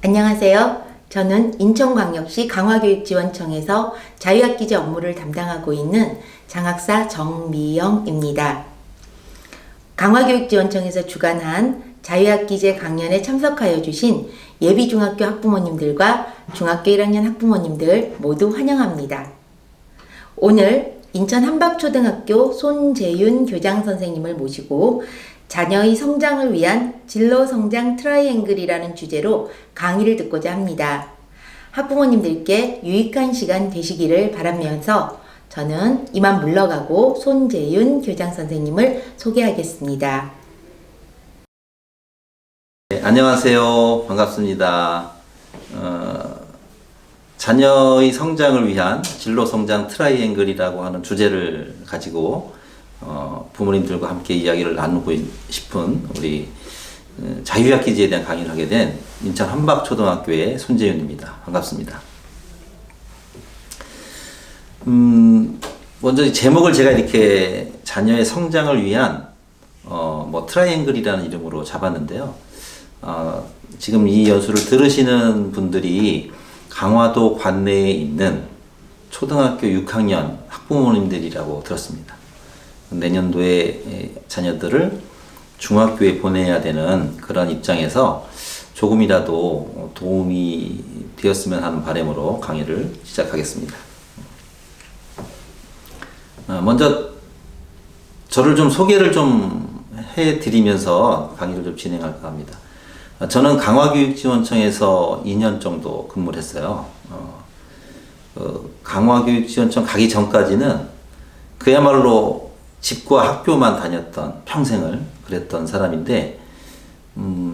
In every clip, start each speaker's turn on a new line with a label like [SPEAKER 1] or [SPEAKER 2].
[SPEAKER 1] 안녕하세요. 저는 인천광역시 강화교육지원청에서 자유학기제 업무를 담당하고 있는 장학사 정미영입니다. 강화교육지원청에서 주관한 자유학기제 강연에 참석하여 주신 예비중학교 학부모님들과 중학교 1학년 학부모님들 모두 환영합니다. 오늘 인천 한박초등학교 손재윤 교장선생님을 모시고 자녀의 성장을 위한 진로성장 트라이앵글이라는 주제로 강의를 듣고자 합니다. 학부모님들께 유익한 시간 되시기를 바라면서 저는 이만 물러가고 손재윤 교장선생님을 소개하겠습니다.
[SPEAKER 2] 네, 안녕하세요. 반갑습니다. 자녀의 성장을 위한 진로성장 트라이앵글이라고 하는 주제를 가지고 부모님들과 함께 이야기를 나누고 싶은 우리 자유학기제에 대한 강의를 하게 된 인천 한박초등학교의 손재윤입니다. 반갑습니다. 먼저 제목을 제가 이렇게 자녀의 성장을 위한 트라이앵글이라는 이름으로 잡았는데요. 지금 이 연수를 들으시는 분들이 강화도 관내에 있는 초등학교 6학년 학부모님들이라고 들었습니다. 내년도에 자녀들을 중학교에 보내야 되는 그런 입장에서 조금이라도 도움이 되었으면 하는 바람으로 강의를 시작하겠습니다. 먼저 저를 좀 소개를 좀 해드리면서 강의를 좀 진행할까 합니다. 저는 강화교육지원청에서 2년 정도 근무를 했어요. 강화교육지원청 가기 전까지는 그야말로 집과 학교만 다녔던 평생을 그랬던 사람인데,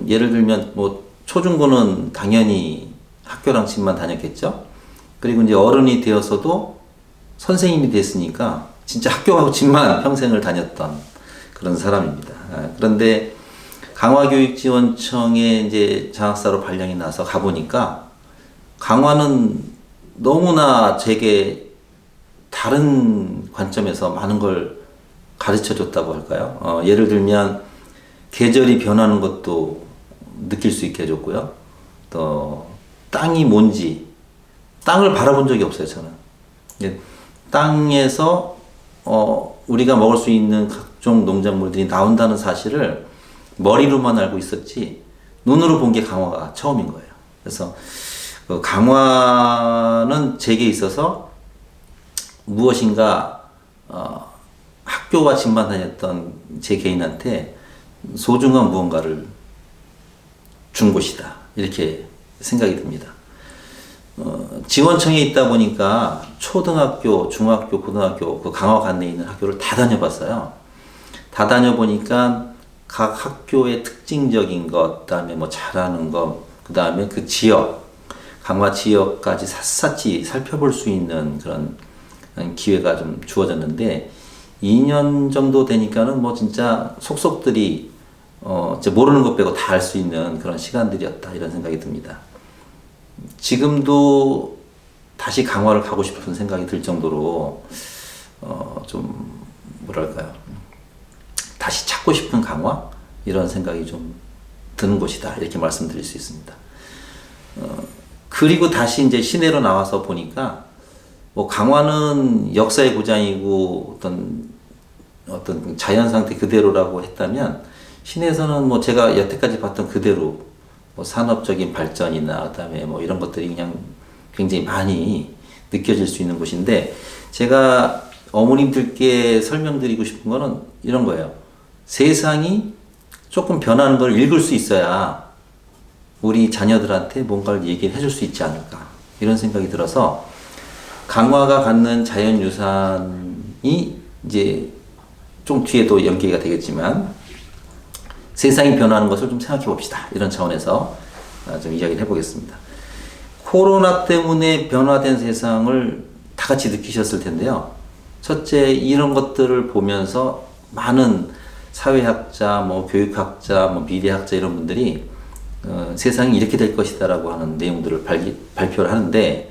[SPEAKER 2] 예를 들면 초중고는 당연히 학교랑 집만 다녔겠죠. 그리고 이제 어른이 되어서도 선생님이 됐으니까 진짜 학교하고 집만 평생을 다녔던 그런 사람입니다. 그런데 강화교육지원청에 이제 장학사로 발령이 나서 가보니까 강화는 너무나 제게 다른 관점에서 많은 걸 가르쳐 줬다고 할까요? 예를 들면 계절이 변하는 것도 느낄 수 있게 해줬고요. 또 땅이 뭔지, 땅을 바라본 적이 없어요, 저는. 땅에서 우리가 먹을 수 있는 각종 농작물들이 나온다는 사실을 머리로만 알고 있었지 눈으로 본 게 강화가 처음인 거예요. 그래서 강화는 제게 있어서 무엇인가 학교와 집만 다녔던 제 개인한테 소중한 무언가를 준 곳이다, 이렇게 생각이 듭니다. 지원청에 있다 보니까 초등학교, 중학교, 고등학교 그 강화 관내에 있는 학교를 다 다녀봤어요. 다 다녀보니까 각 학교의 특징적인 것, 그다음에 잘하는 것, 그다음에 그 지역, 강화 지역까지 샅샅이 살펴볼 수 있는 그런 기회가 좀 주어졌는데, 2년 정도 되니까는 진짜 속속들이 모르는 것 빼고 다 알 수 있는 그런 시간들이었다, 이런 생각이 듭니다. 지금도 다시 강화를 가고 싶은 생각이 들 정도로 좀 뭐랄까요, 다시 찾고 싶은 강화, 이런 생각이 좀 드는 곳이다, 이렇게 말씀드릴 수 있습니다. 그리고 다시 이제 시내로 나와서 보니까 강화는 역사의 고장이고 어떤 자연 상태 그대로라고 했다면, 시내에서는 제가 여태까지 봤던 그대로 산업적인 발전이나 그다음에 이런 것들이 그냥 굉장히 많이 느껴질 수 있는 곳인데, 제가 어머님들께 설명드리고 싶은 거는 이런 거예요. 세상이 조금 변하는 걸 읽을 수 있어야 우리 자녀들한테 뭔가를 얘기를 해줄 수 있지 않을까, 이런 생각이 들어서 강화가 갖는 자연유산이 이제 좀 뒤에도 연계가 되겠지만 세상이 변하는 것을 좀 생각해 봅시다, 이런 차원에서 좀 이야기를 해보겠습니다. 코로나 때문에 변화된 세상을 다 같이 느끼셨을 텐데요. 첫째, 이런 것들을 보면서 많은 사회학자, 교육학자, 미래학자 이런 분들이 세상이 이렇게 될 것이다라고 하는 내용들을 발표를 하는데,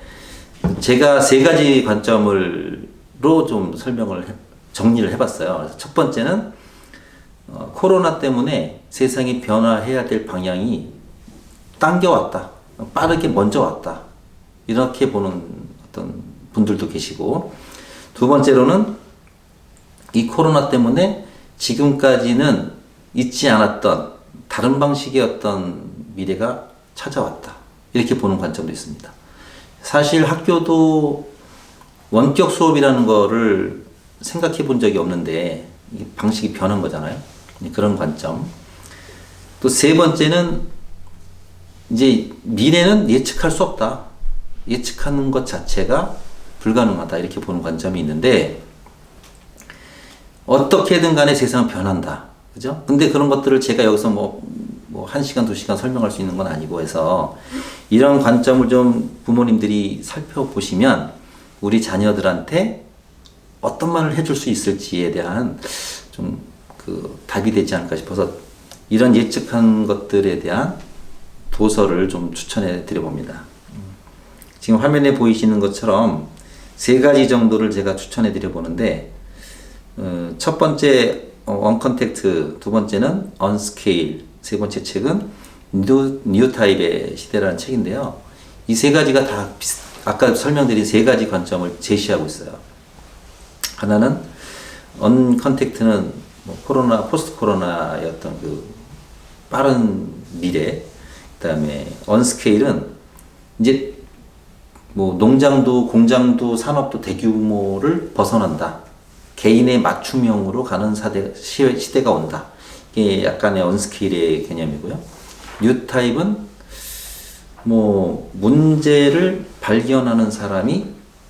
[SPEAKER 2] 제가 세 가지 관점으로 좀 정리를 해봤어요. 그래서 첫 번째는 코로나 때문에 세상이 변화해야 될 방향이 당겨왔다. 빠르게 먼저 왔다. 이렇게 보는 어떤 분들도 계시고, 두 번째로는 이 코로나 때문에 지금까지는 있지 않았던 다른 방식의 어떤 미래가 찾아왔다. 이렇게 보는 관점도 있습니다. 사실 학교도 원격 수업이라는 거를 생각해 본 적이 없는데 이 방식이 변한 거잖아요. 그런 관점. 또 세 번째는 이제 미래는 예측할 수 없다. 예측하는 것 자체가 불가능하다. 이렇게 보는 관점이 있는데 어떻게든 간에 세상은 변한다. 그죠? 근데 그런 것들을 제가 여기서 뭐 1시간, 2시간 설명할 수 있는 건 아니고 해서 이런 관점을 좀 부모님들이 살펴보시면 우리 자녀들한테 어떤 말을 해줄 수 있을지에 대한 좀 그 답이 되지 않을까 싶어서 이런 예측한 것들에 대한 도서를 좀 추천해 드려 봅니다. 지금 화면에 보이시는 것처럼 세 가지 정도를 제가 추천해 드려 보는데, 첫 번째 언컨택트, 두 번째는 언스케일, 세 번째 책은 뉴 타입의 시대라는 책인데요. 이 세 가지가 다 아까 설명드린 세 가지 관점을 제시하고 있어요. 하나는 언컨택트는 코로나, 포스트 코로나의 어떤 그 빠른 미래, 그 다음에 언스케일은 이제 뭐 농장도 공장도 산업도 대규모를 벗어난다. 개인의 맞춤형으로 가는 시대가 온다. 이게 약간의 언스케일의 개념이고요. 뉴 타입은 뭐 문제를 발견하는 사람이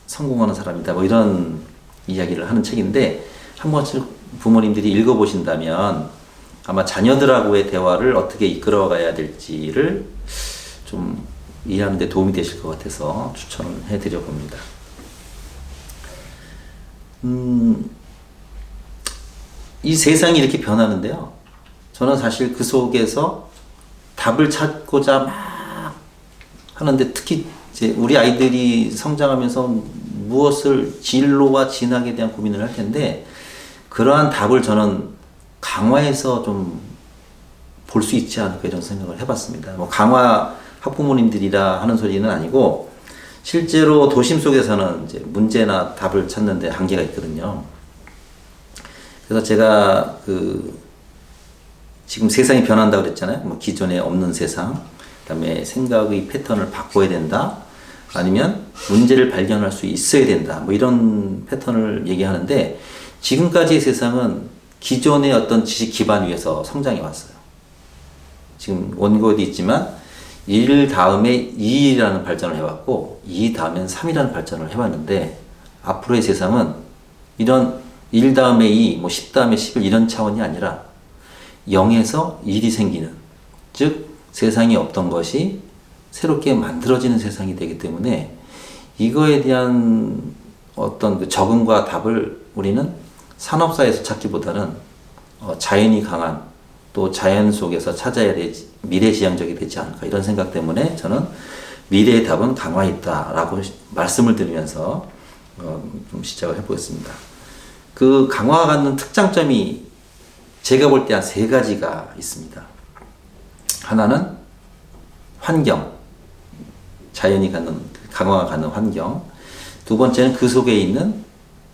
[SPEAKER 2] 성공하는 사람이다. 뭐 이런 이야기를 하는 책인데 한 번씩 부모님들이 읽어보신다면 아마 자녀들하고의 대화를 어떻게 이끌어가야 될지를 좀 이해하는 데 도움이 되실 것 같아서 추천을 해드려 봅니다. 이 세상이 이렇게 변하는데요. 저는 사실 그 속에서 답을 찾고자 막 하는데 특히 이제 우리 아이들이 성장하면서 무엇을 진로와 진학에 대한 고민을 할 텐데 그러한 답을 저는 강화해서 좀 볼 수 있지 않을까 이런 생각을 해봤습니다. 뭐 강화 학부모님들이라 하는 소리는 아니고 실제로 도심 속에서는 이제 문제나 답을 찾는데 한계가 있거든요. 그래서 제가 지금 세상이 변한다고 그랬잖아요. 뭐 기존에 없는 세상, 그다음에 생각의 패턴을 바꿔야 된다. 아니면 문제를 발견할 수 있어야 된다. 뭐 이런 패턴을 얘기하는데 지금까지의 세상은 기존의 어떤 지식 기반 위에서 성장해 왔어요. 지금 원고에도 있지만 1 다음에 2라는 발전을 해왔고 2 다음엔 3이라는 발전을 해왔는데 앞으로의 세상은 이런 1 다음에 2, 뭐 10 다음에 11 이런 차원이 아니라 0에서 1이 생기는, 즉 세상이 없던 것이 새롭게 만들어지는 세상이 되기 때문에 이거에 대한 어떤 그 적응과 답을 우리는 산업사에서 찾기보다는 자연이 강한 또 자연 속에서 찾아야 되지, 미래지향적이 되지 않을까 이런 생각 때문에 저는 미래의 답은 강화에 있다라고 말씀을 드리면서 좀 시작을 해보겠습니다. 그 강화가 갖는 특장점이 제가 볼 때 한 세 가지가 있습니다. 하나는 환경, 자연이 갖는, 강화가 갖는 환경. 두 번째는 그 속에 있는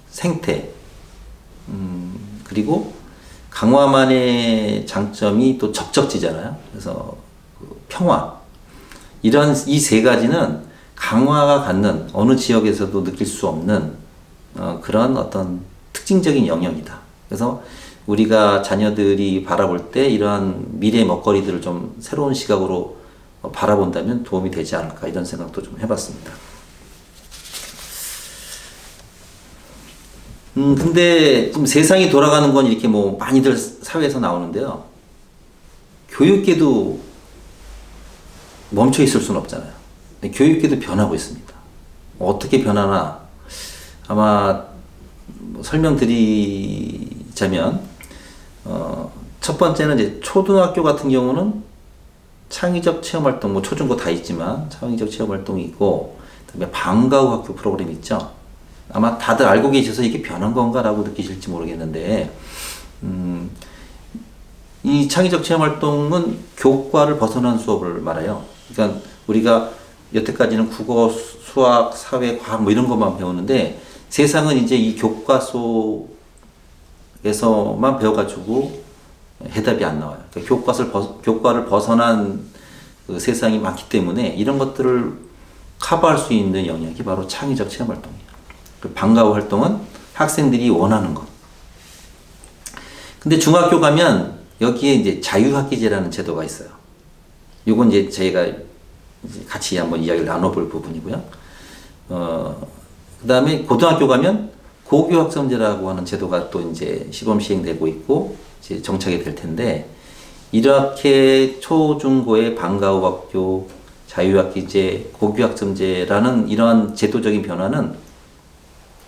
[SPEAKER 2] 생태. 그리고 강화만의 장점이 또 적적지잖아요. 그래서 평화. 이런 이 세 가지는 강화가 갖는 어느 지역에서도 느낄 수 없는 그런 어떤 특징적인 영역이다. 그래서 우리가 자녀들이 바라볼 때 이러한 미래의 먹거리들을 좀 새로운 시각으로 바라본다면 도움이 되지 않을까 이런 생각도 좀 해봤습니다. 근데 좀 세상이 돌아가는 건 이렇게 뭐 많이들 사회에서 나오는데요. 교육계도 멈춰 있을 수는 없잖아요. 교육계도 변하고 있습니다. 어떻게 변하나 아마 설명드리자면 첫 번째는 이제 초등학교 같은 경우는 창의적 체험활동, 뭐 초중고 다 있지만 창의적 체험활동이 있고 그다음에 방과 후 학교 프로그램이 있죠. 아마 다들 알고 계셔서 이게 변한 건가라고 느끼실지 모르겠는데 이 창의적 체험활동은 교과를 벗어난 수업을 말해요. 그러니까 우리가 여태까지는 국어, 수학, 사회, 과학 뭐 이런 것만 배웠는데 세상은 이제 이 교과 속에서만 배워가지고 해답이 안 나와요. 그러니까 교과를 벗어난 그 세상이 많기 때문에 이런 것들을 커버할 수 있는 영역이 바로 창의적 체험 활동이에요. 그 방과후 활동은 학생들이 원하는 것. 근데 중학교 가면 여기에 이제 자유학기제라는 제도가 있어요. 요건 이제 저희가 같이 한번 이야기를 나눠볼 부분이고요. 그 다음에 고등학교 가면 고교학점제라고 하는 제도가 또 이제 시범 시행되고 있고 이제 정착이 될 텐데 이렇게 초중고의 방과후 학교, 자유학기제, 고교학점제라는 이러한 제도적인 변화는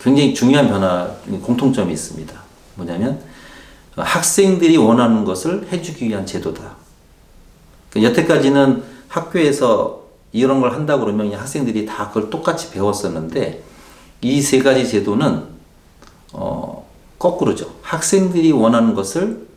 [SPEAKER 2] 굉장히 중요한 변화, 공통점이 있습니다. 뭐냐면 학생들이 원하는 것을 해주기 위한 제도다. 여태까지는 학교에서 이런 걸 한다고 그러면 학생들이 다 그걸 똑같이 배웠었는데 이 세 가지 제도는 거꾸로죠. 학생들이 원하는 것을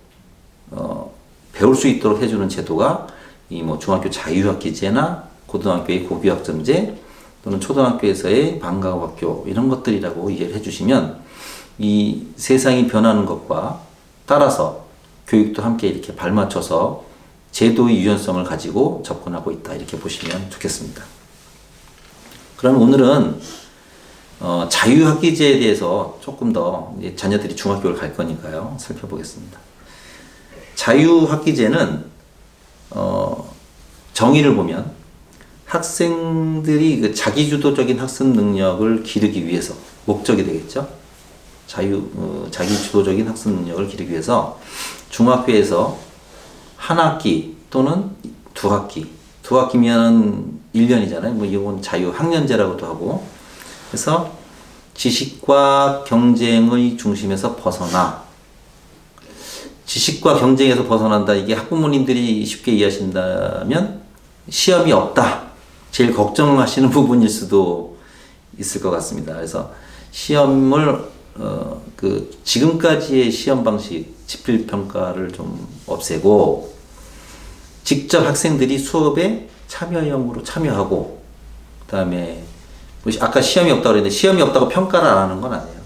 [SPEAKER 2] 배울 수 있도록 해주는 제도가 이 뭐 중학교 자유학기제나 고등학교의 고교학점제 또는 초등학교에서의 방과후 학교 이런 것들이라고 이해를 해주시면 이 세상이 변하는 것과 따라서 교육도 함께 이렇게 발맞춰서 제도의 유연성을 가지고 접근하고 있다 이렇게 보시면 좋겠습니다. 그럼 오늘은 자유학기제에 대해서 조금 더 이제 자녀들이 중학교를 갈 거니까요 살펴보겠습니다. 자유학기제는 정의를 보면 학생들이 그 자기주도적인 학습 능력을 기르기 위해서 목적이 되겠죠. 자기주도적인 학습 능력을 기르기 위해서 중학교에서 한 학기 또는 두 학기면 1년이잖아요. 뭐 이건 자유학년제라고도 하고. 그래서 지식과 경쟁의 중심에서 벗어나. 지식과 경쟁에서 벗어난다. 이게 학부모님들이 쉽게 이해하신다면 시험이 없다. 제일 걱정하시는 부분일 수도 있을 것 같습니다. 그래서 시험을 지금까지의 시험 방식, 지필평가를 좀 없애고 직접 학생들이 수업에 참여형으로 참여하고 그 다음에 아까 시험이 없다고 그랬는데 시험이 없다고 평가를 안 하는 건 아니에요.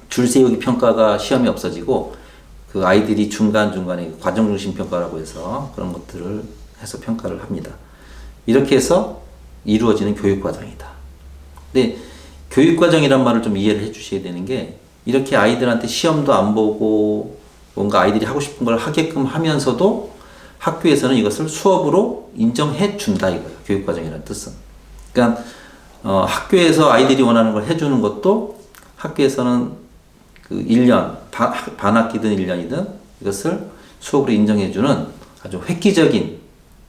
[SPEAKER 2] 줄 세우기 평가가 시험이 없어지고 그 아이들이 중간중간에 과정중심 평가라고 해서 그런 것들을 해서 평가를 합니다. 이렇게 해서 이루어지는 교육과정이다. 근데 교육과정이란 말을 좀 이해를 해 주셔야 되는 게 이렇게 아이들한테 시험도 안 보고 뭔가 아이들이 하고 싶은 걸 하게끔 하면서도 학교에서는 이것을 수업으로 인정해 준다 이거예요. 교육과정이라는 뜻은. 그러니까 학교에서 아이들이 원하는 걸 해주는 것도 학교에서는 그 1년, 반학기든 1년이든 이것을 수업으로 인정해주는 아주 획기적인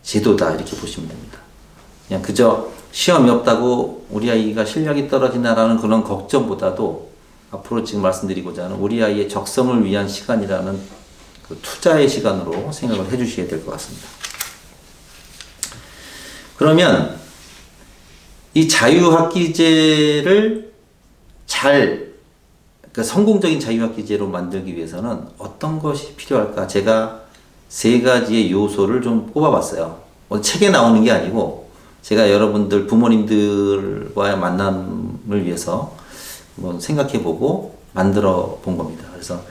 [SPEAKER 2] 제도다 이렇게 보시면 됩니다. 그냥 그저 시험이 없다고 우리 아이가 실력이 떨어진다라는 그런 걱정보다도 앞으로 지금 말씀드리고자 하는 우리 아이의 적성을 위한 시간이라는 그 투자의 시간으로 생각을 해 주셔야 될 것 같습니다. 그러면 이 자유학기제를 그러니까 성공적인 자유학기제로 만들기 위해서는 어떤 것이 필요할까? 제가 세 가지의 요소를 좀 뽑아봤어요. 책에 나오는 게 아니고 제가 여러분들 부모님들과의 만남을 위해서 한번 생각해보고 만들어 본 겁니다. 그래서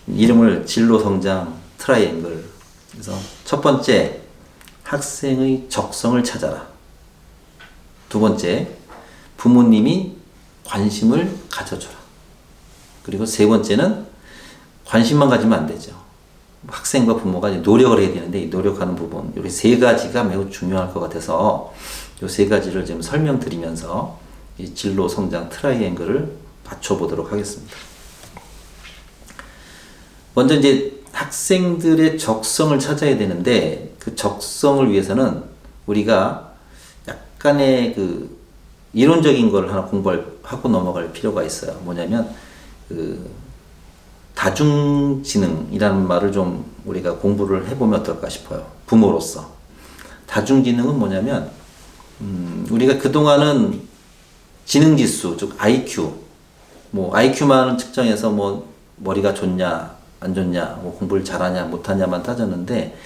[SPEAKER 2] 이름을 진로성장 트라이앵글. 그래서 첫 번째, 학생의 적성을 찾아라. 두 번째, 부모님이 관심을 가져줘라. 그리고 세 번째는 관심만 가지면 안 되죠. 학생과 부모가 노력을 해야 되는데 이 노력하는 부분, 이 세 가지가 매우 중요할 것 같아서 이 세 가지를 좀 설명드리면서 이 진로 성장 트라이앵글을 맞춰보도록 하겠습니다. 먼저 이제 학생들의 적성을 찾아야 되는데 그 적성을 위해서는 우리가 약간의 그 이론적인 걸 하나 공부하고 넘어갈 필요가 있어요. 뭐냐면 그 다중지능이라는 말을 좀 우리가 공부를 해보면 어떨까 싶어요. 부모로서. 다중지능은 뭐냐면 우리가 그동안은 지능지수, 즉 IQ, 뭐 IQ만 측정해서 뭐 머리가 좋냐 안 좋냐, 뭐 공부를 잘하냐 못하냐만 따졌는데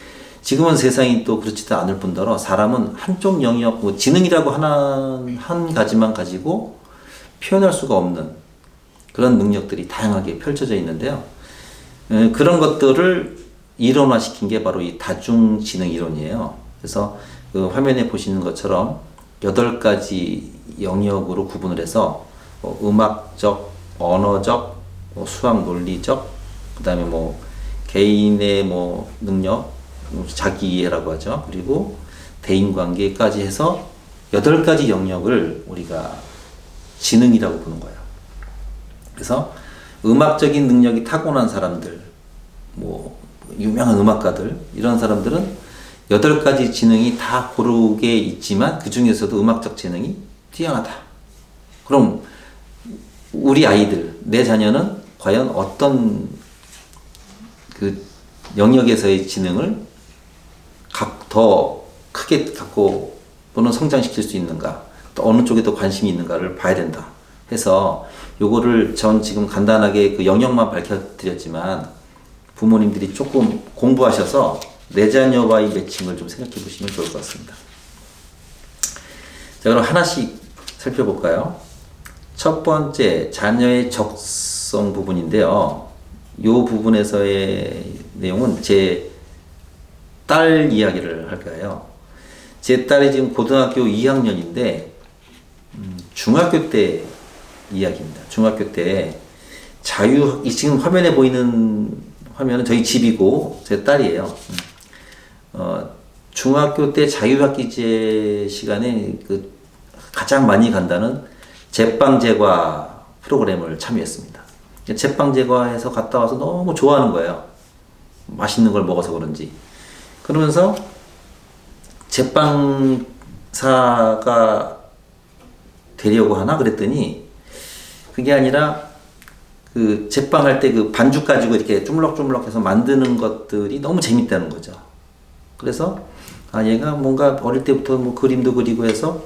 [SPEAKER 2] 지금은 세상이 또 그렇지도 않을 뿐더러 사람은 한쪽 영역, 뭐 지능이라고 한 가지만 가지고 표현할 수가 없는 그런 능력들이 다양하게 펼쳐져 있는데요. 그런 것들을 이론화시킨 게 바로 이 다중지능 이론이에요. 그래서 그 화면에 보시는 것처럼 8가지 영역으로 구분을 해서 음악적, 언어적, 수학 논리적, 그 다음에 개인의 능력, 자기 이해라고 하죠. 그리고 대인관계까지 해서 8가지 영역을 우리가 지능이라고 보는 거예요. 그래서 음악적인 능력이 타고난 사람들, 유명한 음악가들, 이런 사람들은 8가지 지능이 다 고르게 있지만 그 중에서도 음악적 재능이 뛰어나다. 그럼 우리 아이들, 내 자녀는 과연 어떤 그 영역에서의 지능을 더 크게 갖고 또는 성장시킬 수 있는가, 또 어느 쪽에 더 관심이 있는가를 봐야 된다 해서 요거를 전 지금 간단하게 그 영역만 밝혀드렸지만 부모님들이 조금 공부하셔서 내 자녀와의 매칭을 좀 생각해 보시면 좋을 것 같습니다. 자, 그럼 하나씩 살펴볼까요? 첫 번째, 자녀의 적성 부분인데요. 요 부분에서의 내용은 제 딸 이야기를 할 거예요. 제 딸이 지금 고등학교 2학년인데 중학교 때 이야기입니다. 중학교 때 지금 화면에 보이는 화면은 저희 집이고 제 딸이에요. 중학교 때 자유학기제 시간에 그 가장 많이 간다는 제빵제과 프로그램을 참여했습니다. 제빵제과에서 갔다 와서 너무 좋아하는 거예요. 맛있는 걸 먹어서 그런지. 그러면서 제빵사가 되려고 하나 그랬더니 그게 아니라 그 제빵할 때 그 반죽 가지고 이렇게 주물럭주물럭해서 만드는 것들이 너무 재밌다는 거죠. 그래서 얘가 뭔가 어릴 때부터 그림도 그리고 해서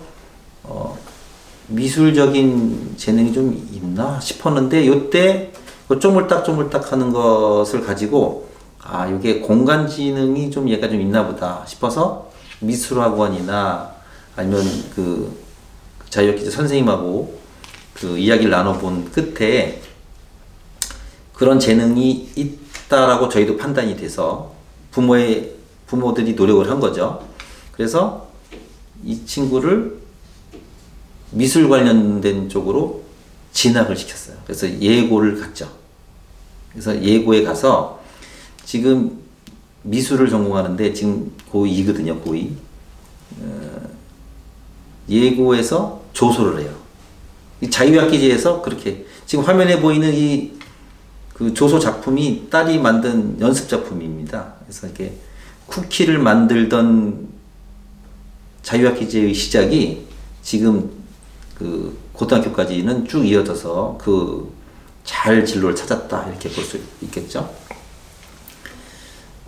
[SPEAKER 2] 미술적인 재능이 좀 있나 싶었는데 요때 그 쪼물딱쪼물딱 하는 것을 가지고 이게 공간지능이 좀 얘가 좀 있나 보다 싶어서 미술학원이나 아니면 그 자유학기제 선생님하고 그 이야기를 나눠본 끝에 그런 재능이 있다라고 저희도 판단이 돼서 부모들이 노력을 한 거죠. 그래서 이 친구를 미술 관련된 쪽으로 진학을 시켰어요. 그래서 예고를 갔죠. 그래서 예고에 가서 지금 미술을 전공하는데 지금 고2거든요. 고2. 예고에서 조소를 해요. 이 자유학기제에서 그렇게 지금 화면에 보이는 이 그 조소 작품이 딸이 만든 연습 작품입니다. 그래서 이렇게 쿠키를 만들던 자유학기제의 시작이 지금 그 고등학교까지는 쭉 이어져서 그 잘 진로를 찾았다 이렇게 볼 수 있겠죠.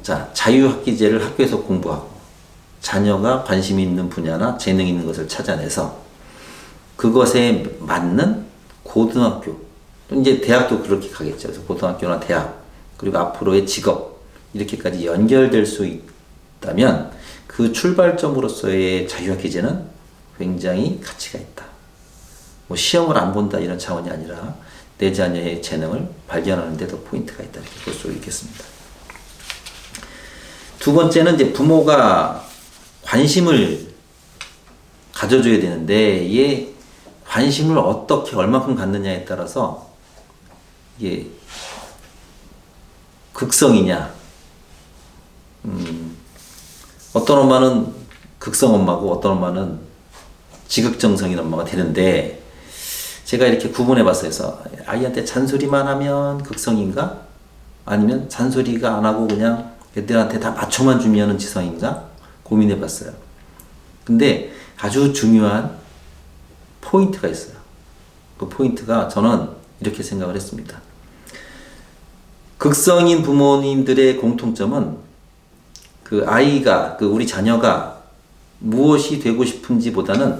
[SPEAKER 2] 자, 자유학기제를 학교에서 공부하고 자녀가 관심 있는 분야나 재능 있는 것을 찾아내서 그것에 맞는 고등학교, 또 이제 대학도 그렇게 가겠죠. 그래서 고등학교나 대학, 그리고 앞으로의 직업, 이렇게까지 연결될 수 있다면 그 출발점으로서의 자유학기제는 굉장히 가치가 있다. 시험을 안 본다 이런 차원이 아니라 내 자녀의 재능을 발견하는 데도 포인트가 있다 이렇게 볼 수 있겠습니다. 두 번째는 이제 부모가 관심을 가져줘야 되는데 이 관심을 어떻게 얼마큼 갖느냐에 따라서 이게 극성이냐, 어떤 엄마는 극성 엄마고 어떤 엄마는 지극정성인 엄마가 되는데 제가 이렇게 구분해 봤어요. 그래서 아이한테 잔소리만 하면 극성인가? 아니면 잔소리가 안 하고 그냥 애들한테 다 맞춰만 주면은 지성인가? 고민해 봤어요. 근데 아주 중요한 포인트가 있어요. 그 포인트가 저는 이렇게 생각을 했습니다. 극성인 부모님들의 공통점은 그 아이가, 그 우리 자녀가 무엇이 되고 싶은지 보다는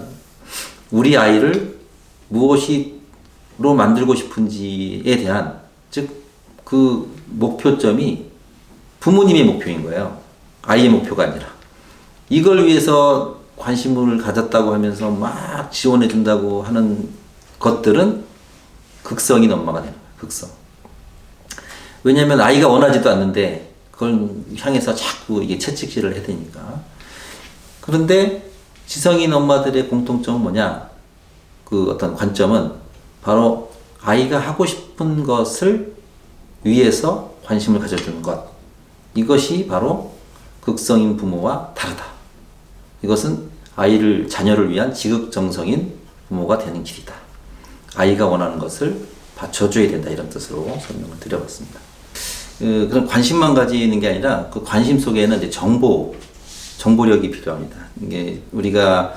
[SPEAKER 2] 우리 아이를 무엇으로 만들고 싶은지에 대한, 즉, 그 목표점이 부모님의 목표인 거예요. 아이의 목표가 아니라 이걸 위해서 관심을 가졌다고 하면서 막 지원해 준다고 하는 것들은 극성인 엄마가 되는 거예요. 극성. 왜냐하면 아이가 원하지도 않는데 그걸 향해서 자꾸 이게 채찍질을 해야 되니까. 그런데 지성인 엄마들의 공통점은 뭐냐? 그 어떤 관점은 바로 아이가 하고 싶은 것을 위해서 관심을 가져주는 것. 이것이 바로 극성인 부모와 다르다. 이것은 자녀를 위한 지극정성인 부모가 되는 길이다. 아이가 원하는 것을 받쳐줘야 된다. 이런 뜻으로 설명을 드려봤습니다. 그런 관심만 가지는 게 아니라 그 관심 속에는 이제 정보력이 필요합니다. 이게 우리가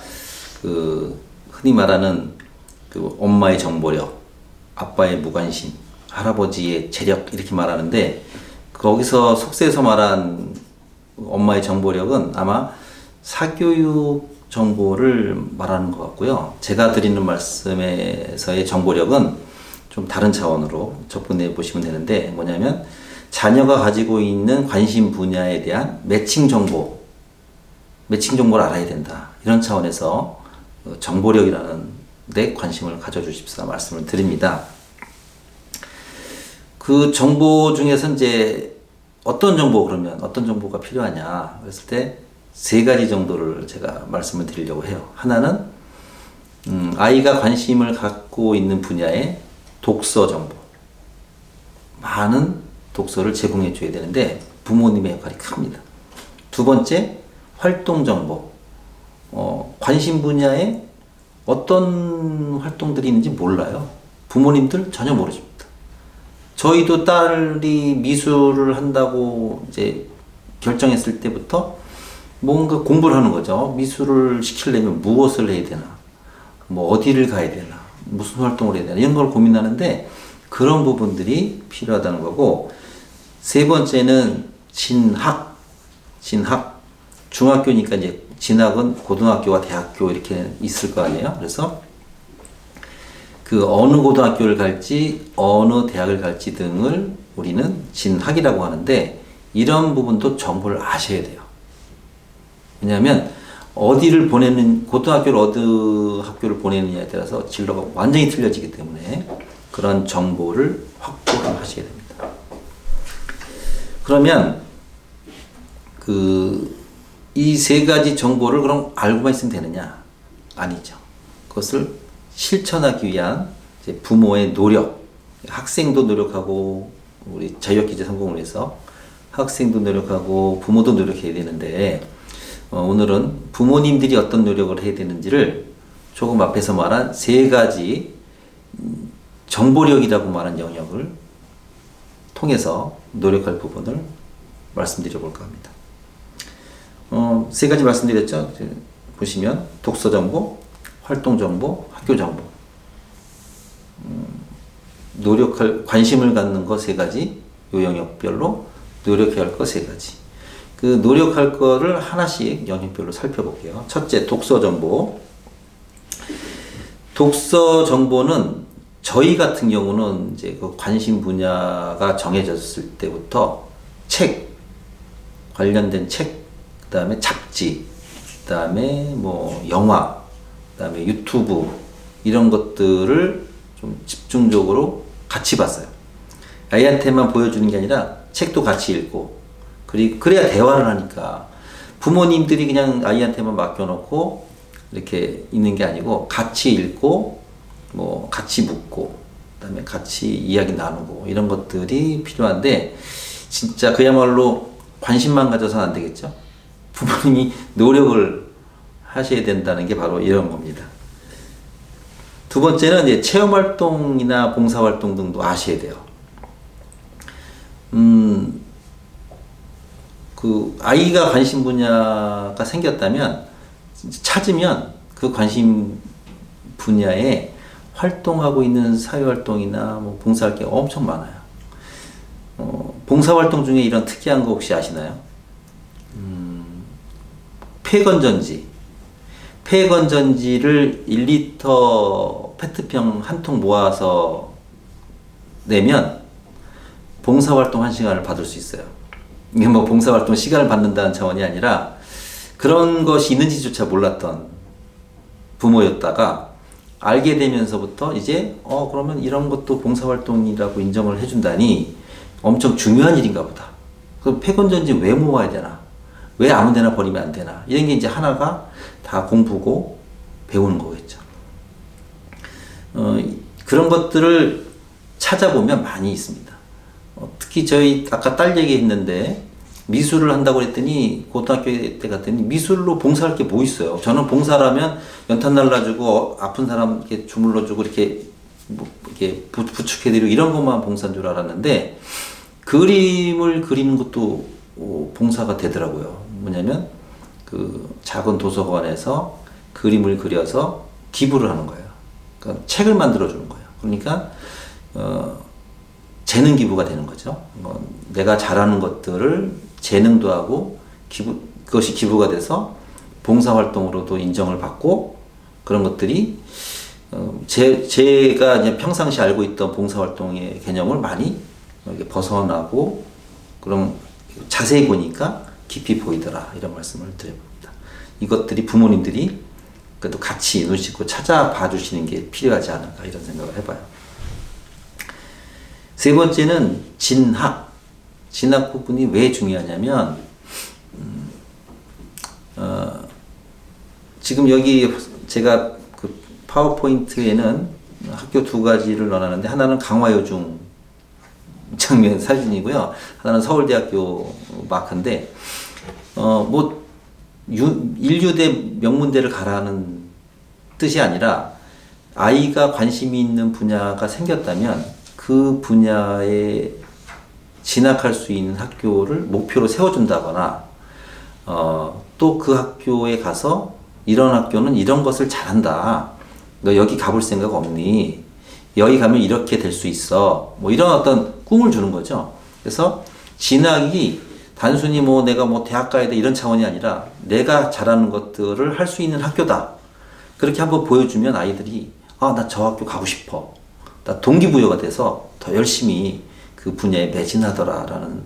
[SPEAKER 2] 흔히 말하는 그 엄마의 정보력, 아빠의 무관심, 할아버지의 재력 이렇게 말하는데 거기서 속세에서 말한 엄마의 정보력은 아마 사교육 정보를 말하는 것 같고요. 제가 드리는 말씀에서의 정보력은 좀 다른 차원으로 접근해 보시면 되는데 뭐냐면 자녀가 가지고 있는 관심 분야에 대한 매칭 정보를 알아야 된다. 이런 차원에서 정보력이라는 데 관심을 가져주십사 말씀을 드립니다. 그 정보 중에서 이제 어떤 정보가 필요하냐 그랬을 때 세 가지 정도를 제가 말씀을 드리려고 해요. 하나는 아이가 관심을 갖고 있는 분야의 독서 정보. 많은 독서를 제공해 줘야 되는데 부모님의 역할이 큽니다. 두 번째, 활동 정보. 관심 분야에 어떤 활동들이 있는지 몰라요. 부모님들 전혀 모르십니다. 저희도 딸이 미술을 한다고 이제 결정했을 때부터 뭔가 공부를 하는 거죠. 미술을 시키려면 무엇을 해야 되나, 뭐 어디를 가야 되나, 무슨 활동을 해야 되나 이런 걸 고민하는데 그런 부분들이 필요하다는 거고 세 번째는 진학. 중학교니까 이제 진학은 고등학교와 대학교 이렇게 있을 거 아니에요. 그래서 그 어느 고등학교를 갈지 어느 대학을 갈지 등을 우리는 진학이라고 하는데 이런 부분도 정보를 아셔야 돼요. 왜냐하면 고등학교를 어느 학교를 보내느냐에 따라서 진로가 완전히 틀려지기 때문에 그런 정보를 확보를 하셔야 됩니다. 그러면 이 세 가지 정보를 그럼 알고만 있으면 되느냐? 아니죠. 그것을 실천하기 위한 이제 부모의 노력, 학생도 노력하고 우리 자유학기제 성공을 위해서 학생도 노력하고 부모도 노력해야 되는데 오늘은 부모님들이 어떤 노력을 해야 되는지를 조금 앞에서 말한 세 가지 정보력이라고 말한 영역을 통해서 노력할 부분을 말씀드려 볼까 합니다. 세 가지 말씀드렸죠. 보시면 독서 정보, 활동 정보, 학교 정보. 관심을 갖는 거 세 가지, 요 영역별로 노력해야 할 거 세 가지. 그 노력할 거를 하나씩 영역별로 살펴볼게요. 첫째, 독서 정보. 독서 정보는 저희 같은 경우는 이제 그 관심 분야가 정해졌을 때부터 관련된 책, 그 다음에 잡지, 그 다음에 뭐 영화, 그 다음에 유튜브 이런 것들을 좀 집중적으로 같이 봤어요. 아이한테만 보여주는 게 아니라 책도 같이 읽고 그래야 대화를 하니까 부모님들이 그냥 아이한테만 맡겨놓고 이렇게 있는 게 아니고 같이 읽고 뭐 같이 묻고 그다음에 같이 이야기 나누고 이런 것들이 필요한데 진짜 그야말로 관심만 가져서는 안 되겠죠. 부모님이 노력을 하셔야 된다는 게 바로 이런 겁니다. 두 번째는 이제 체험활동이나 봉사활동 등도 아셔야 돼요. 아이가 관심 분야가 생겼다면 찾으면 그 관심 분야에 활동하고 있는 사회활동이나 뭐 봉사할 게 엄청 많아요. 봉사활동 중에 이런 특이한 거 혹시 아시나요? 폐건전지를 1리터 페트병 한 통 모아서 내면 봉사활동 1시간을 받을 수 있어요. 이게 뭐 봉사활동 시간을 받는다는 차원이 아니라 그런 것이 있는지조차 몰랐던 부모였다가 알게 되면서부터 이제 그러면 이런 것도 봉사활동이라고 인정을 해준다니 엄청 중요한 일인가 보다. 그럼 폐건전지 왜 모아야 되나? 왜 아무 데나 버리면 안 되나? 이런 게 이제 하나가 다 공부고 배우는 거겠죠. 그런 것들을 찾아보면 많이 있습니다. 특히 저희 아까 딸 얘기했는데 미술을 한다고 그랬더니 고등학교 때 갔더니 미술로 봉사할 게 뭐 있어요. 저는 봉사라면 연탄 날라주고 아픈 사람 이렇게 주물러주고 이렇게 이렇게 부축해드리고 이런 것만 봉사인 줄 알았는데 그림을 그리는 것도 봉사가 되더라고요. 뭐냐면 그 작은 도서관에서 그림을 그려서 기부를 하는 거예요. 그러니까 책을 만들어 주는 거예요. 그러니까 재능 기부가 되는 거죠. 내가 잘하는 것들을 재능도 하고 그것이 기부가 돼서 봉사활동으로도 인정을 받고 그런 것들이 제가 이제 평상시 알고 있던 봉사활동의 개념을 많이 벗어나고 그럼 자세히 보니까 깊이 보이더라 이런 말씀을 드려봅니다. 이것들이 부모님들이 그래도 같이 눈 씻고 찾아봐 주시는 게 필요하지 않을까 이런 생각을 해봐요. 세 번째는 진학. 진학 부분이 왜 중요하냐면 지금 여기 제가 그 파워포인트에는 학교 두 가지를 넣어놨는데 하나는 강화여중 장면 사진이고요. 하나는 서울대학교 마크인데 뭐 인류대 명문대를 가라는 뜻이 아니라 아이가 관심이 있는 분야가 생겼다면 그 분야에 진학할 수 있는 학교를 목표로 세워준다거나 또 그 학교에 가서 이런 학교는 이런 것을 잘한다. 너 여기 가볼 생각 없니? 여기 가면 이렇게 될 수 있어. 뭐 이런 어떤 꿈을 주는 거죠. 그래서 진학이 단순히 뭐 내가 뭐 대학 가야 돼 이런 차원이 아니라 내가 잘하는 것들을 할 수 있는 학교다. 그렇게 한번 보여주면 아이들이 나 저 학교 가고 싶어. 나 동기부여가 돼서 더 열심히 그 분야에 매진하더라라는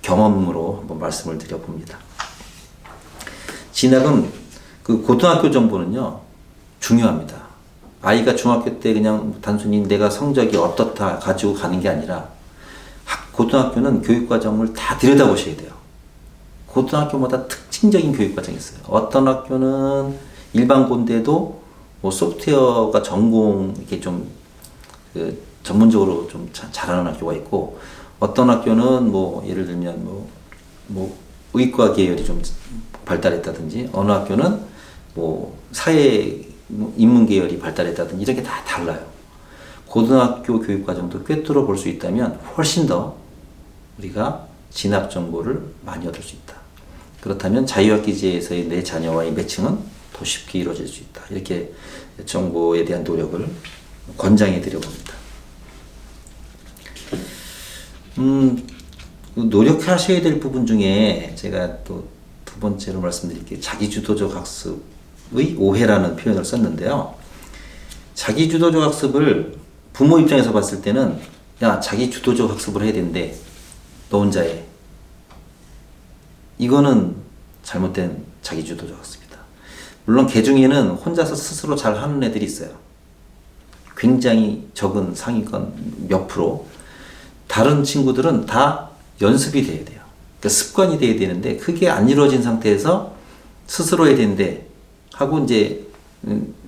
[SPEAKER 2] 경험으로 한번 말씀을 드려봅니다. 진학은 그 고등학교 정보는요 중요합니다. 아이가 중학교 때 그냥 단순히 내가 성적이 어떻다 가지고 가는 게 아니라 고등학교는 교육과정을 다 들여다보셔야 돼요. 고등학교마다 특징적인 교육과정이 있어요. 어떤 학교는 일반고인데도 뭐 소프트웨어가 전공 이렇게 좀 전문적으로 좀 잘하는 학교가 있고 어떤 학교는 뭐 예를 들면 뭐 의과 계열이 좀 발달했다든지 어느 학교는 뭐 사회 인문 계열이 발달했다든지 이렇게 다 달라요. 고등학교 교육과정도 꿰뚫어 볼 수 있다면 훨씬 더 우리가 진학 정보를 많이 얻을 수 있다. 그렇다면 자유학기제에서의 내 자녀와의 매칭은 더 쉽게 이루어질 수 있다. 이렇게 정보에 대한 노력을 권장해 드려 봅니다. 노력하셔야 될 부분 중에 제가 또 두 번째로 말씀드릴게요. 자기주도적 학습의 오해라는 표현을 썼는데요. 자기주도적 학습을 부모 입장에서 봤을 때는 야, 자기주도적 학습을 해야 되는데 너 혼자 해. 이거는 잘못된 자기주도적 학습이다. 물론 개 중에는 혼자서 스스로 잘 하는 애들이 있어요. 굉장히 적은 상위권 몇 프로. 다른 친구들은 다 연습이 돼야 돼요. 그러니까 습관이 돼야 되는데 그게 안 이루어진 상태에서 스스로 해야 되는데 하고 이제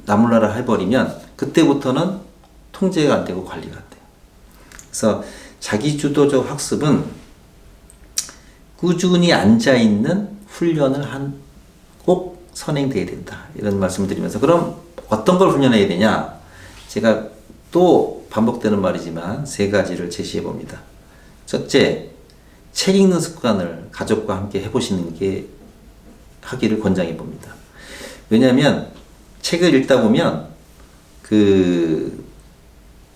[SPEAKER 2] 나몰라라 해버리면 그때부터는 통제가 안 되고 관리가 안 돼요. 그래서 자기주도적 학습은 꾸준히 앉아있는 훈련을 꼭 선행돼야 된다. 이런 말씀을 드리면서 그럼 어떤 걸 훈련해야 되냐? 제가 또 반복되는 말이지만 세 가지를 제시해 봅니다. 첫째, 책 읽는 습관을 가족과 함께 해보시는 게 하기를 권장해 봅니다. 왜냐하면 책을 읽다 보면 그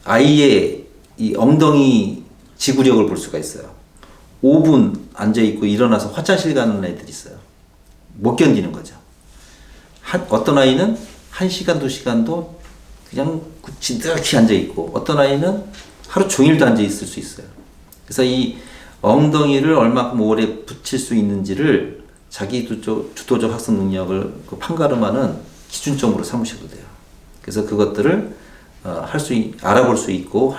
[SPEAKER 2] 아이의 이 엉덩이 지구력을 볼 수가 있어요. 5분 앉아있고 일어나서 화장실 가는 애들이 있어요. 못 견디는 거죠. 어떤 아이는 1시간, 2시간도 그냥 지득히 앉아있고 어떤 아이는 하루 종일도 앉아있을 수 있어요. 그래서 이 엉덩이를 얼마큼 오래 붙일 수 있는지를 자기 주도적 학습 능력을 그 판가름하는 기준점으로 삼으셔도 돼요. 그래서 그것들을 알아볼 수 있고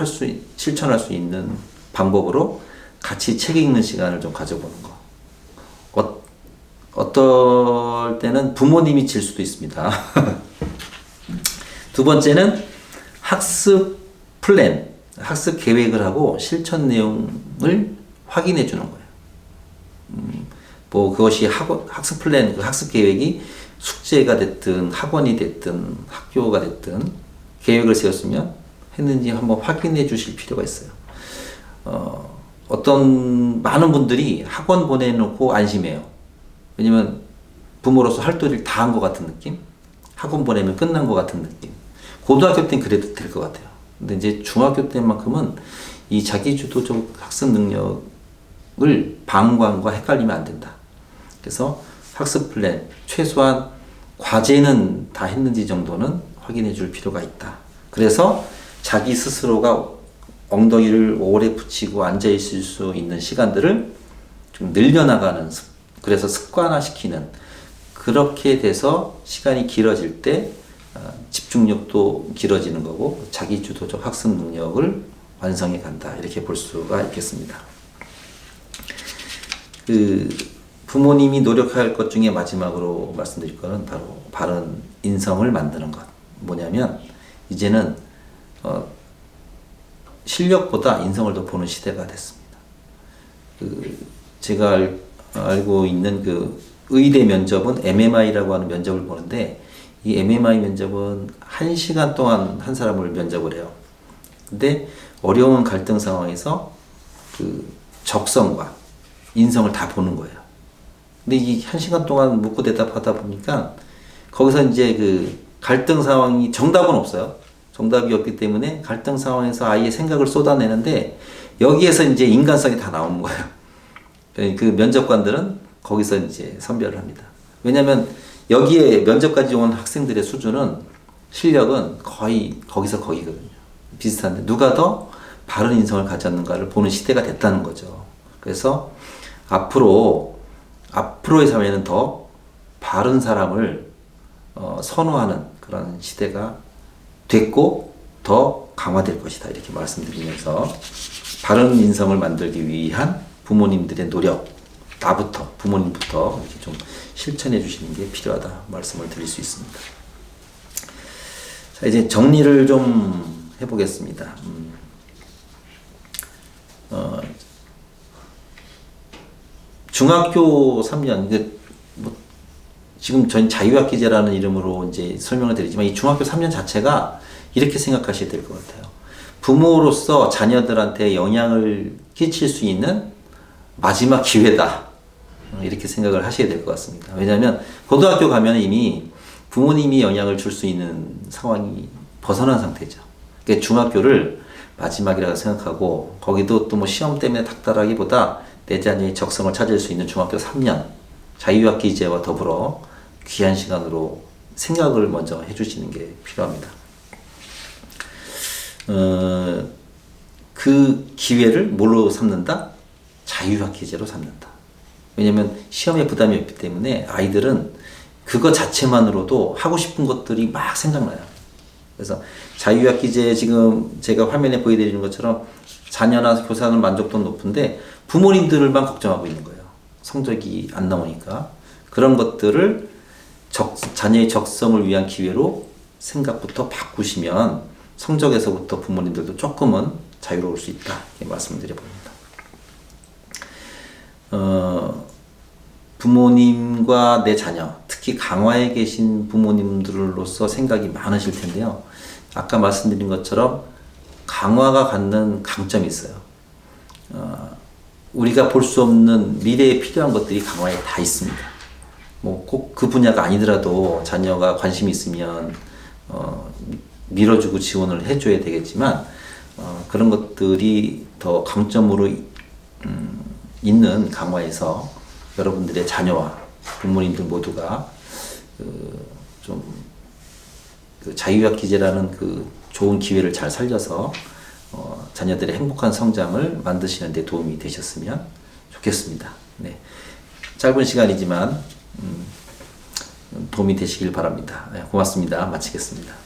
[SPEAKER 2] 실천할 수 있는 방법으로 같이 책 읽는 시간을 좀 가져보는 거. 어떨 때는 부모님이 질 수도 있습니다. 두 번째는 학습 플랜, 학습 계획을 하고 실천 내용을 확인해 주는 거예요. 뭐 그것이 학습 플랜, 그 학습 계획이 숙제가 됐든 학원이 됐든 학교가 됐든 계획을 세웠으면 했는지 한번 확인해 주실 필요가 있어요. 어떤 많은 분들이 학원 보내놓고 안심해요. 왜냐면 부모로서 할 도리를 다 한 것 같은 느낌? 학원 보내면 끝난 것 같은 느낌. 고등학교 때는 그래도 될 것 같아요. 근데 이제 중학교 때만큼은 이 자기주도적 학습 능력을 방광과 헷갈리면 안 된다. 그래서 학습 플랜, 최소한 과제는 다 했는지 정도는 확인해 줄 필요가 있다. 그래서 자기 스스로가 엉덩이를 오래 붙이고 앉아 있을 수 있는 시간들을 좀 늘려나가는 그래서 습관화시키는 그렇게 돼서 시간이 길어질 때 집중력도 길어지는 거고 자기 주도적 학습 능력을 완성해 간다 이렇게 볼 수가 있겠습니다. 그 부모님이 노력할 것 중에 마지막으로 말씀드릴 거는 바로 바른 인성을 만드는 것. 뭐냐면 이제는 실력보다 인성을 더 보는 시대가 됐습니다. 제가 알고 있는 그 의대 면접은 MMI라고 하는 면접을 보는데 이 MMI 면접은 1시간 동안 한 사람을 면접을 해요. 근데 어려운 갈등 상황에서 그 적성과 인성을 다 보는 거예요. 근데 이 1시간 동안 묻고 대답하다 보니까 거기서 이제 그 갈등 상황이 정답은 없어요. 정답이 없기 때문에 갈등 상황에서 아이의 생각을 쏟아내는데 여기에서 이제 인간성이 다 나오는 거예요. 그 면접관들은 거기서 이제 선별을 합니다. 왜냐면 여기에 면접까지 온 학생들의 수준은 실력은 거의 거기서 거기거든요. 비슷한데 누가 더 바른 인성을 가졌는가를 보는 시대가 됐다는 거죠. 그래서 앞으로의 사회는 더 바른 사람을 선호하는 그런 시대가 됐고 더 강화될 것이다 이렇게 말씀드리면서 바른 인성을 만들기 위한 부모님들의 노력, 부모님부터 이렇게 좀 실천해 주시는 게 필요하다 말씀을 드릴 수 있습니다. 자, 이제 정리를 좀 해보겠습니다. 중학교 3년, 지금 전 자유학기제라는 이름으로 이제 설명을 드리지만 이 중학교 3년 자체가 이렇게 생각하셔야 될 것 같아요. 부모로서 자녀들한테 영향을 끼칠 수 있는 마지막 기회다. 이렇게 생각을 하셔야 될 것 같습니다. 왜냐하면 고등학교 가면 이미 부모님이 영향을 줄 수 있는 상황이 벗어난 상태죠. 그러니까 중학교를 마지막이라고 생각하고 거기도 또 뭐 시험 때문에 닥달하기보다 내 자녀의 적성을 찾을 수 있는 중학교 3년 자유학기제와 더불어 귀한 시간으로 생각을 먼저 해주시는 게 필요합니다. 그 기회를 뭘로 삼는다? 자유학기제로 삼는다. 왜냐면 시험에 부담이 없기 때문에 아이들은 그거 자체만으로도 하고 싶은 것들이 막 생각나요. 그래서 자유학기제 지금 제가 화면에 보여드리는 것처럼 자녀나 교사는 만족도 높은데 부모님들만 걱정하고 있는 거예요. 성적이 안 나오니까. 그런 것들을 자녀의 적성을 위한 기회로 생각부터 바꾸시면 성적에서부터 부모님들도 조금은 자유로울 수 있다. 이렇게 말씀드려 봅니다. 부모님과 내 자녀, 특히 강화에 계신 부모님들로서 생각이 많으실 텐데요. 아까 말씀드린 것처럼 강화가 갖는 강점이 있어요. 우리가 볼 수 없는 미래에 필요한 것들이 강화에 다 있습니다. 뭐 꼭 그 분야가 아니더라도 자녀가 관심이 있으면 밀어주고 지원을 해줘야 되겠지만 그런 것들이 더 강점으로 있는 강화에서 여러분들의 자녀와 부모님들 모두가 좀 자유학기제라는 그 좋은 기회를 잘 살려서 자녀들의 행복한 성장을 만드시는 데 도움이 되셨으면 좋겠습니다. 네. 짧은 시간이지만 도움이 되시길 바랍니다. 네, 고맙습니다. 마치겠습니다.